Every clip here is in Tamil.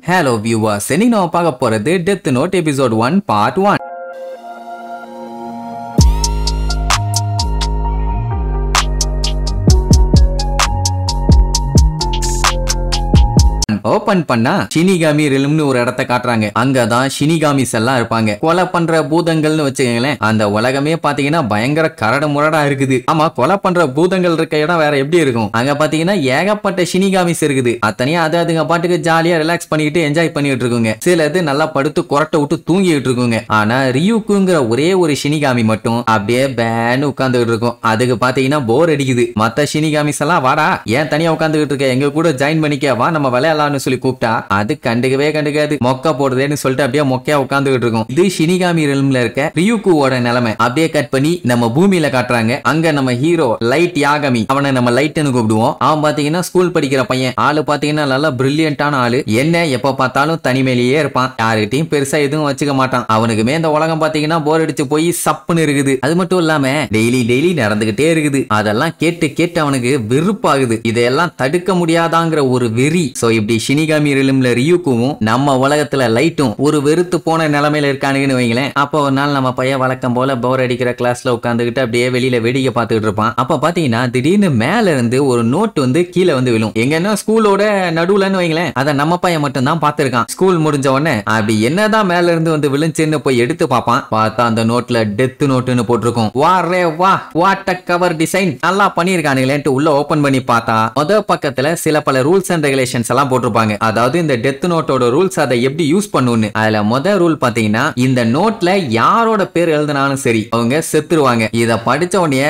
Hello viewers, இன்னைக்கு நாம பார்க்க போறது Death Note episode 1 part 1. Open பண்ணா ஷினிகாமி ரெல்ம்னு ஒரு இடத்தை காட்டுறாங்க. அங்கதான் ஷினிகாமிஸ் எல்லாம் இருப்பாங்க. கொலை பண்ற பூதங்கள்னு வச்சுக்கங்களேன். அந்த உலகமே பாத்தீங்கன்னா பயங்கர கரடு முரடா இருக்குது. ஆமா, கொலை பண்ற பூதங்கள் இருக்க இடம் வேற எப்படி இருக்கும்? அங்க பாத்தீங்கன்னா ஏகப்பட்ட ஷினிகாமிஸ் இருக்குது. அத்தனையும் அதுங்க பாட்டுக்கு ஜாலியா ரிலாக்ஸ் பண்ணிட்டு என்ஜாய் பண்ணிட்டு இருக்குங்க. சிலது நல்லா படுத்து கொரட்டை விட்டு தூங்கிட்டு இருக்குங்க. ஆனா ரியூக்குங்கிற ஒரே ஒரு ஷினிகாமி மட்டும் அப்படியே பேன்னு உட்கார்ந்துட்டு இருக்கும். அதுக்கு பாத்தீங்கன்னா போர் அடிக்குது. மத்த ஷினிகாமிஸ் எல்லாம் வாடா, ஏன் தனியா உட்கார்ந்துட்டு இருக்க, எங்க கூட ஜாயின் பண்ணிக்க வா, நம்ம விளையாடலாம் சொல்லி கூப்பிட்டா அது கண்டுக்காது. மொக்க போடுறதுன்னு சொல்லிட்டு அப்படியே மொக்கையா உட்கார்ந்துட்டு இருக்கும். இது ஷினிகாமி ரெல்ம்ல இருக்க ரியூக்குவோட நிலைமை. அப்படியே கட் பண்ணி நம்ம பூமியில காட்டுறாங்க. அங்க நம்ம ஹீரோ லைட் யாகமி, அவனை நம்ம லைட்னு கூப்பிடுவோம். அவன் பாத்தீங்கன்னா ஸ்கூல் படிக்கிற பையன். ஆளு பாத்தீங்கன்னா நல்லா பிரில்லியன்டான ஆளு. என்ன எப்ப பார்த்தாலும் தனிமையிலேயே இருப்பான். யாருகிட்டையும் பெருசா எதுவும் வச்சுக்க மாட்டான். அவனுக்குமே இந்த உலகம் பாத்தீங்கன்னா போர் அடிச்சு போய் சப்புன்னு இருக்குது. அது மட்டும் இல்லாம டெய்லி நடந்துகிட்டே இருக்குது. அதெல்லாம் கேட்டு அவனுக்கு வெறுப்பாகுது. இதையெல்லாம் தடுக்க முடியாதாங்கிற ஒரு வெறி. சோ இப்படி ஷினிகாமி ரெல்ம்ல ரியூக்குவும் நம்ம உலகத்துல லைட்டும் ஒரு வெறுத்து போன நிலைமையில இருக்கானுங்கன்னு வைங்களேன். அப்போ ஒரு நாள் நம்ம பையன் வழக்கம் போல போர் அடிக்கிற கிளாஸ்ல உட்காந்துக்கிட்டு அப்படியே வெளியில வேடிக்கை பார்த்துக்கிட்டு இருப்பான். அப்ப பாத்தீங்கன்னா திடீர்னு மேல இருந்து ஒரு நோட் வந்து கீழே வந்து விழும். எங்கன்னா ஸ்கூலோட நடுவுலன்னு வைங்களேன். அதை நம்ம பையன் மட்டும் தான் பார்த்திருக்கான். ஸ்கூல் முடிஞ்ச உடனே அப்படி என்னதான் மேல இருந்து வந்து விழுந்துன்னு போய் எடுத்து பார்ப்பான். பார்த்தா அந்த நோட்ல டெத் நோட்னு போட்டிருக்கும். வாட் கவர் டிசைன் நல்லா பண்ணிருக்கானுங்களேன்ட்டு உள்ள ஓபன் பண்ணி பார்த்தா முத பக்கத்துல சில பல ரூல்ஸ் அண்ட் ரெகுலேஷன்ஸ் எல்லாம் போட்டிருப்பாங்க. அதாவது இந்த டெத் நோட்டோட ரூல்ஸ் அதை எப்படி யூஸ் பண்ணணும்னு. அதுல முத ரூல் பாத்தீங்கன்னா இந்த நோட்ல யாரோட பேர் எழுதினாலும் சரி அவங்க செத்துருவாங்க. இத படிச்ச உடனே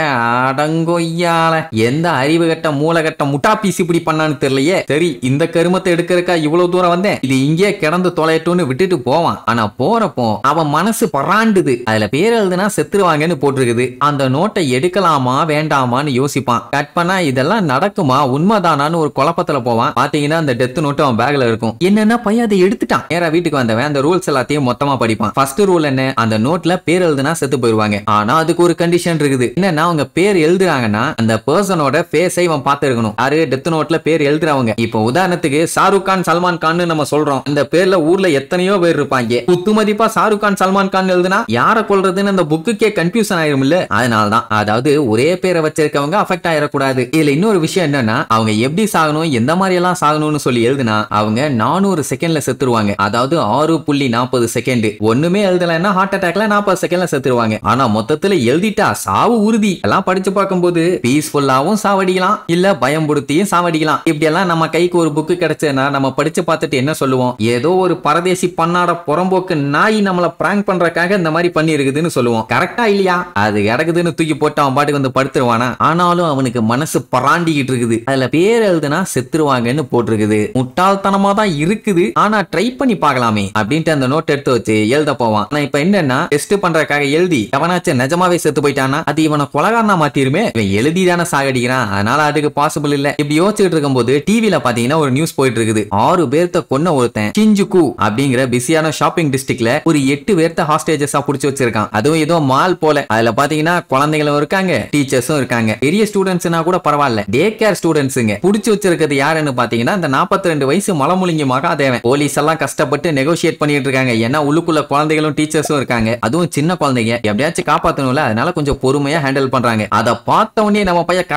அடங்கொய்யால எந்த அறிவு கட்ட மூலகட்ட முட்டாப்பீஸ் இப்படி பண்ணான்னு தெரியலையே. சரி, இந்த கருமத்தை எடுக்கிறக்கா இவ்வளவு தூரம் வந்தேன், இது இங்கே கிடந்து தொலையட்டும்னு விட்டுட்டு போவான். ஆனா போறப்போ அவன் மனசு பராண்டுது. அதுல பேர் எழுதுனா செத்துருவாங்கன்னு போட்டிருக்குது. அந்த நோட்டை எடுக்கலாமா வேண்டாமான்னு யோசிப்பான். கட் பண்ணா இதெல்லாம் நடக்குமா உண்மைதானான்னு ஒரு குழப்பத்துல போவான். பாத்தீங்கன்னா அந்த டெத் நோட் அவன் பேக்ல இருக்கும். என்னன்னா பையன் அதை எடுத்துட்டான். நேரா வீட்டுக்கு வந்தவன் அந்த ரூல்ஸ் எல்லாத்தையும் மொத்தமா படிப்பான். ஃபர்ஸ்ட் ரூல் என்ன, அந்த நோட்ல பேர் எழுதுனா செத்து போயிருவாங்க. ஆனா அதுக்கு ஒரு கண்டிஷன் இருக்குது. என்னன்னா அவங்க பேர் எழுதுறாங்கன்னா அந்த பர்சனோட ஃபேஸை இவன் பார்த்து இருக்கணும். யாரு டெத் நோட்ல பேர் எழுதுறவங்க. இப்போ உதாரணத்துக்கு ஷாருக் கான் சல்மான் கான் நம்ம சொல்றோம். அந்த பேர்ல ஊர்ல எத்தனையோ பேர் இருப்பாங்க. குத்து மதிப்பா ஷாருக் கான் சல்மான் கான் எழுதுனா யாரை கொல்றதுன்னு அந்த புக்குக்கே கன்ஃபியூஷன் ஆயிரும் இல்ல. அதனாலதான் அதாவது ஒரே பேரை வச்சிருக்கவங்க அஃபெக்ட் ஆயிடக்கூடாது. இதுல இன்னொரு விஷயம் என்னன்னா அவங்க எப்படி சாகணும் எந்த மாதிரி எல்லாம் சாகணும்னு சொல்லி எழுதுனா அவங்க 400 செகண்ட்ல செத்துருவாங்க. அதாவது 6.40 செகண்ட். ஒண்ணுமே எழுதலன்னா ஹார்ட் அட்டாக்ல 40 செகண்ட்ல செத்துருவாங்க. ஆனா மொத்தத்துல எழுதிட்டா சாவு உறுதி. எல்லாம் படிச்சு பார்க்கும்போது பீஸ்ஃபுல்லாவும் சாவடிக்கலாம், இல்ல பயம்படுத்தியும் சாவடிக்கலாம். இப்படி எல்லாம் நம்ம கைக்கு ஒரு புக்கு கிடைச்சதுன்னா நம்ம படிச்சு பார்த்துட்டு என்ன சொல்லுவோம், ஏதோ ஒரு பரதேசி பண்ணாட புறம்போக்கு நாய் நம்மள பிராங்க் பண்றதுக்காக இந்த மாதிரி பண்ணி இருக்குதுன்னு சொல்லுவோம். கரெக்டா இல்லையா? அது கிடக்குதுன்னு தூக்கி போட்டு அவன் பாட்டுக்கு வந்து படுத்துருவானா. ஆனாலும் அவனுக்கு மனசு பராண்டிக்கிட்டு இருக்குது. அதுல பேர் எழுதுனா செத்துருவாங்கன்னு போட்டிருக்குது. முட்டாள்தனமா தான் இருக்குது. ஆனா ட்ரை பண்ணி பார்க்கலாமே அப்படின்ட்டு அந்த நோட் எடுத்து வச்சு எழுத போவான். ஆனா இப்ப என்னன்னா டெஸ்ட் பண்றதுக்காக எழுதி எவனாச்சும் நிஜமாவே செத்து போயிட்டானா அது இவனை கொலகாரனா மாத்திருமே. இவன் எழுதி தானே சாகடிக்கிறான், அதனால அதுக்கு பாசிபிள் இல்ல. இப்படி யோசிச்சுட்டு இருக்கும் போது டிவில பாத்தீங்கன்னா ஒரு நியூஸ் போயிட்டு இருக்குது. 6 பேர்த்த கொன்ன ஒருத்தன் ஷிஞ்சுகு அப்படிங்கிற பிஸியான ஷாப்பிங் டிஸ்ட்ரிக்ட்ல ஒரு 8 பேர்த்த ஹாஸ்டேஜஸா புடிச்சு வச்சிருக்கான். அதுவும் ஏதோ மால் போல. அதுல பாத்தீங்கன்னா குழந்தைகளும் இருக்காங்க, டீச்சர்ஸும் இருக்காங்க. பெரிய ஸ்டூடெண்ட்ஸ்னா கூட பரவாயில்ல, டே கேர் ஸ்டூடெண்ட்ஸுங்க. புடிச்சு வச்சிருக்கிறது யாருன்னு பாத்தீங்கன்னா இந்த 42 வயசு மலமுலிங்கி மகாதேவன். போலீஸ் எல்லாம் கஷ்டப்பட்டு நெகோசியேட் பண்ணிட்டு இருக்காங்க. ஏன்னா உள்ளுக்குள்ள குழந்தைகளும் டீச்சர்ஸும் இருக்காங்க. அதுவும் சின்ன குழந்தைங்க, எப்படியாச்சும் காப்பாத்தணும்ல, அதனால கொஞ்சம் பொறுமையா ஹேண்டில் பண்றாங்க. அதை பார்த்த உடனே நம்ம பையன்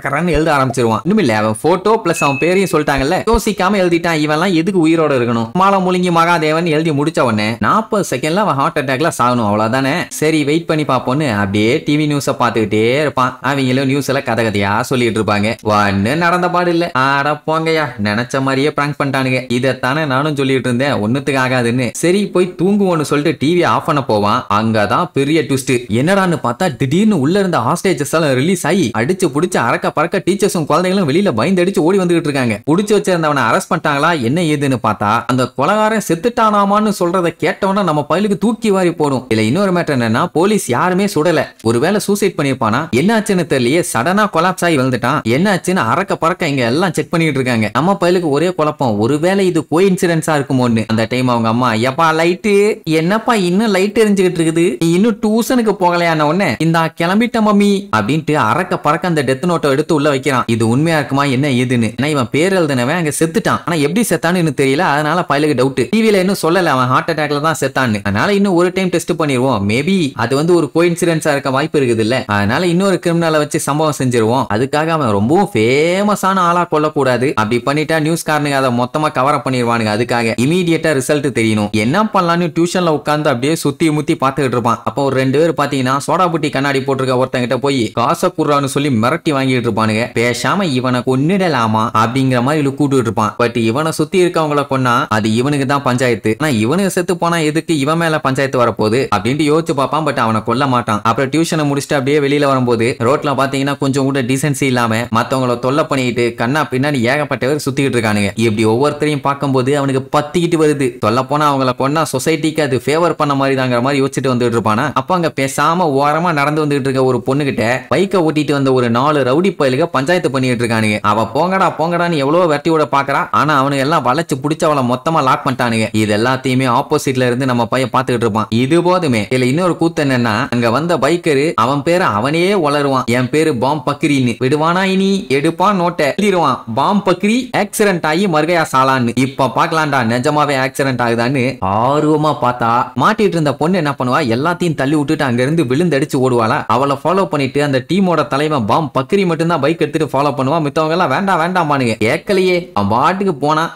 கரன்னு எழுத ஆரம்பிச்சிருவான். இன்னும் அவன் போட்டோ பிளஸ் அவன் பேரையும் சொல்லிட்டாங்கல்ல, யோசிக்காம எழுதிட்டான். இவெல்லாம் எதுக்கு உயிரோட இருக்கணும்? மலமுலிங்கி மகாதேவன் எழுதி முடிச்ச உடனே 40 செகண்ட்ல அவன் ஹார்ட் அட்டாக்ல சாகணும், அவ்வளவுதானே. சரி வெயிட் பண்ணி பாப்போன்னு அப்படியே டிவி நியூஸ பாத்துக்கிட்டே இருப்பான். அவங்களும் நியூஸ்ல கதையா சொல்லிட்டு இருப்பாங்க. ஒன்னு நடந்த பாடு இல்ல. ஆட போங்கயா, நினைச்ச மாதிரியே பிராங்க் பண்ணிட்டானுங்க. இதைத்தானே நானும் சொல்லிட்டு இருந்தேன், ஒண்ணுத்துக்கு ஆகாதுன்னு. சரி போய் தூங்குவோன்னு சொல்லிட்டு டிவி ஆஃப் பண்ண போவான். அங்கதான் பெரிய ட்விஸ்ட். என்னடான்னு பார்த்தா திடீர்னு உள்ள இருந்த ஹாஸ்டேஜஸ் எல்லாம் ரிலீஸ் ஆகி அடிச்சு புடிச்சு அரக்க பறக்க டீச்சர்ஸும் குழந்தைகளும் வெளியில பயந்து அடிச்சு ஓடி வந்துகிட்டு இருக்காங்க. புடிச்சு வச்சிருந்தவனை அரெஸ்ட் பண்ணிட்டாங்களா என்ன ஏதுன்னு பார்த்தா அந்த கொலகாரன் செத்துட்டானாமான்னு சொல்றத கேட்டவன நம்ம பயிலுக்கு தூக்கி வாரி போடும். இல்ல இன்னொரு மேட்டர் என்னன்னா போலீஸ் யாருமே சுடல. ஒருவேளை சூசைட் பண்ணிருப்பானா என்னாச்சுன்னு தெரியலையே. சடனா கொலாப்ஸ் ஆகி வந்துட்டான். என்னாச்சுன்னு அரக்க பறக்க இங்க எல்லாம் செக் பண்ணிட்டு இருக்காங்க. நம்ம பயிலுக்கு அவங்களுக்கு ஒரே குழப்பம், ஒருவேளை இது கோஇன்சிடென்ஸா இருக்குமோன்னு. அந்த டைம் அவங்க அம்மா, ஐயப்பா லைட்டு என்னப்பா இன்னும் லைட் எரிஞ்சுக்கிட்டு இருக்குது, நீ இன்னும் டியூஷனுக்கு போகலையான உடனே இந்த கிளம்பிட்ட மம்மி அப்படின்ட்டு அரக்க பறக்க அந்த டெத் நோட்டை எடுத்து உள்ள வைக்கிறான். இது உண்மையா இருக்குமா என்ன ஏதுன்னு. ஏன்னா இவன் பேர் எழுதினவன் அங்க செத்துட்டான். ஆனா எப்படி செத்தான்னு தெரியல. அதனால பையலுக்கு டவுட். டிவில இன்னும் சொல்லல அவன் ஹார்ட் அட்டாக்ல தான் செத்தான்னு. அதனால இன்னும் ஒரு டைம் டெஸ்ட் பண்ணிடுவோம். மேபி அது வந்து ஒரு கோஇன்சிடென்ஸா இருக்க வாய்ப்பு இருக்குது இல்ல. அதனால இன்னொரு கிரிமினலை வச்சு சம்பவம் செஞ்சிருவோம். அதுக்காக அவன் ரொம்பவும் ஃபேமஸான ஆளா கொள்ளக்கூடாது. அப்படி பண்ணிட்டா நியூஸ் காரனுங்க அதை மொத்தமா கவர் பண்ணிடுவானுங்க. அதுக்காக இமீடியட்டா ரிசல்ட் தெரியணும். என்ன பண்ணலாம்னு டியூஷன்ல உட்கார்ந்து அப்படியே சுத்தி முத்தி பாத்துக்கிட்டு இருப்பான். அப்போ ஒரு 2 பேர் பாத்தீங்கன்னா சோடா புட்டி கண்ணாடி போட்டிருக்க ஒருத்தங்கிட்ட போய் காசை குடுறான்னு சொல்லி மிரட்டி வாங்கிட்டு இருப்பானுங்க. பேசாம இவனை கொன்னிடலாமா அப்படிங்கிற மாதிரி கூட்டிட்டு இருப்பான். பட் இவனை சுத்தி இருக்கவங்களை கொன்னா அது இவனுக்கு தான் பஞ்சாயத்து. ஆனா இவனுக்கு செத்து போனா எதுக்கு இவன் மேல பஞ்சாயத்து வரப்போகுது அப்படின்ட்டு யோசிச்சு பார்ப்பான். பட் அவனை கொல்ல மாட்டான். அப்புறம் டியூஷனை முடிச்சுட்டு அப்படியே வெளியில வரும்போது ரோட்ல பாத்தீங்கன்னா கொஞ்சம் கூட டீசென்சி இல்லாம மத்தவங்களை தொல்லை பண்ணிட்டு கண்ணா பின்னாடி ஏகப்பட்டவர் சுத்திக்கிட்டு இருக்கானுங்க. இப்படி ஒவ்வொருத்தரையும் பார்க்கும்போது அவனுக்கு பத்திக்கிட்டு வருது. சொல்ல போனா அவங்கள கொன்னா சொசைட்டிக்கு அது ஃபேவர் பண்ண மாதிரி தாங்கிற மாதிரி யோசிச்சுட்டு வந்துட்டு இருப்பானா. அப்ப அங்க பேசாம ஓரமா நடந்து வந்துட்டு இருக்க ஒரு பொண்ணு கிட்ட பைக்கை ஓட்டிட்டு வந்த ஒரு 4 ரவுடி பயலுக பஞ்சாயத்து பண்ணிட்டு இருக்கானுங்க. அவ போங்கடா போங்கடான்னு எவ்வளவு வெட்டி விட பாக்குறா. ஆனா அவனுக்கு எல்லாம் வளைச்சு பிடிச்ச அவளை மொத்தமா லாக் பண்ணிட்டானுங்க. இது எல்லாத்தையுமே ஆப்போசிட்ல இருந்து நம்ம பையன் பாத்துக்கிட்டு இருப்பான். இது போதுமே. இதுல இன்னொரு கூத்து என்னன்னா, அங்க வந்த பைக்கரு அவன் பேரு அவனே வளருவான். என் பேரு பாம் பக்ரின்னு. விடுவானா இனி எடுப்பான் நோட்டை எழுதிருவான். பாம் பக்ரி ஆக்சிடென்ட் ஆகி மறுகையா சாலான்னு. இப்ப பாக்கலாம்டா நிஜமாவே ஆக்சிடென்ட் ஆகுதான்னு. ஆர்வமா பார்த்தா மாட்டிட்டு இருந்த பொண்ணு என்ன பண்ணுவா, எல்லாத்தையும் தள்ளி விட்டுட்டு அங்க இருந்து விழுந்தடிச்சு ஓடுவாளா. அவளை ஃபாலோ பண்ணிட்டு அந்த டீமோட தலைவன் பாம் பக்ரி மட்டும் தான் பைக் எடுத்துட்டு ஃபாலோ பண்ணுவான். மித்தவங்க எல்லாம் வேண்டாம் வேண்டாமானுங்க. கேட்கலையே. அவன் பாட்டுக்கு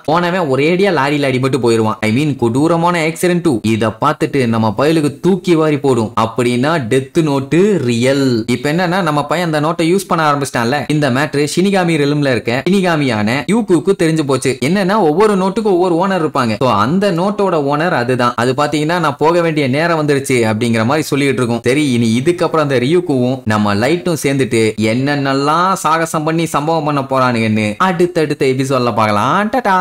போனவன் ஒரேடியா லாரியில அடிபட்டு போயிருவான். ஐ மீன் கொடூரமான ஆக்சிடென்ட். இத பார்த்துட்டு நம்ம பயலுக்கு தூக்கி வாரி போடும். அப்படின்னா டெத் நோட்டு ரியல். இப்ப என்னன்னா நம்ம பையன் அந்த நோட்டை யூஸ் பண்ண ஆரம்பிச்சிட்டான்ல. இந்த மேட்ரு ஷினிகாமி ரெல்ம்ல இருக்க ஷினிகாமியான யூக்குக்கு தெரிஞ்சு போச்சு. என்னன்னா ஒவ்வொரு நோட்டுக்கும் ஒவ்வொரு ஓனர் இருப்பாங்க. அந்த நோட்டோட ஓனர் அதுதான். அது பாத்தீங்கன்னா நான் போக வேண்டிய நேரம் வந்துருச்சு அப்படிங்கிற மாதிரி சொல்லிட்டு இருக்கும். சரி இனி இதுக்கப்புறம் அந்த ரியூக்குவும் நம்ம லைட்டும் சேர்ந்துட்டு என்னென்னலாம் சாகசம் பண்ணி சம்பவம் பண்ண போறானுங்கன்னு அடுத்தடுத்த எபிசோட்ல பார்க்கலாம். டாடா.